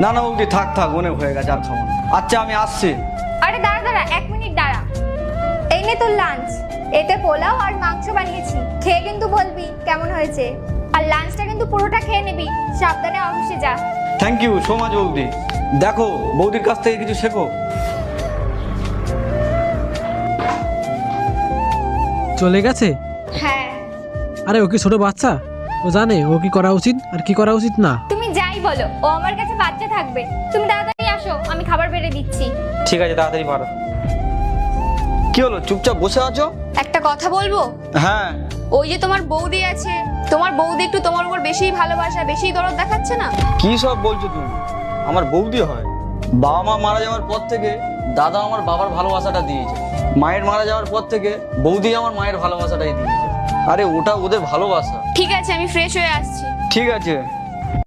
না না বৌদি, থাক থাক, অনেক হয়ে গেছে, আর খাবো না। আচ্ছা আমি আসছি। আরে দাঁড়া দাঁড়া, 1 মিনিট দাঁড়া। এই নে তোর লাঞ্চ। এতে পোলাও আর মাংস বানিয়েছি, খেয়ে কিন্তু বলবি কেমন হয়েছে। আর লাঞ্চটা কিন্তু পুরোটা খেয়ে নিবি, সাবধানে অফিসে যা। থ্যাংক ইউ সো মাচ বৌদি। দেখো বৌদির কাছ থেকে কিছু শেখো। চলে গেছে? হ্যাঁ। আরে ও কি ছোট বাচ্চা? ও জানে ও কি করা উচিত আর কি করা উচিত না। তুমি যাই বলো, ও আমার কাছে বাচ্চা থাকবে। তুমি তাড়াতাড়ি আসো, আমি খাবার বেড়ে দিচ্ছি। ঠিক আছে, তাড়াতাড়ি পারো। কি হলো, চুপচাপ বসে আছো? একটা কথা বলবো? হ্যাঁ। ওই যে তোমার বৌদি আছে, তোমার বৌদি একটু তোমার উপর বেশি ভালোবাসা, বেশি দরদ দেখাচ্ছে না? কি সব বলছো তুমি? আমার বৌদি হয়? বাবা মা মারা যাওয়ার পর থেকে দাদা আমার বাবার ভালোবাসাটা দিয়েছে, মায়ের মারা যাওয়ার পর থেকে বৌদি আমার মায়ের ভালোবাসাটাই দিয়েছে। আরে ওটা ওদের ভালোবাসা। ঠিক আছে, আমি ফ্রেশ হয়ে আসছি। ঠিক আছে।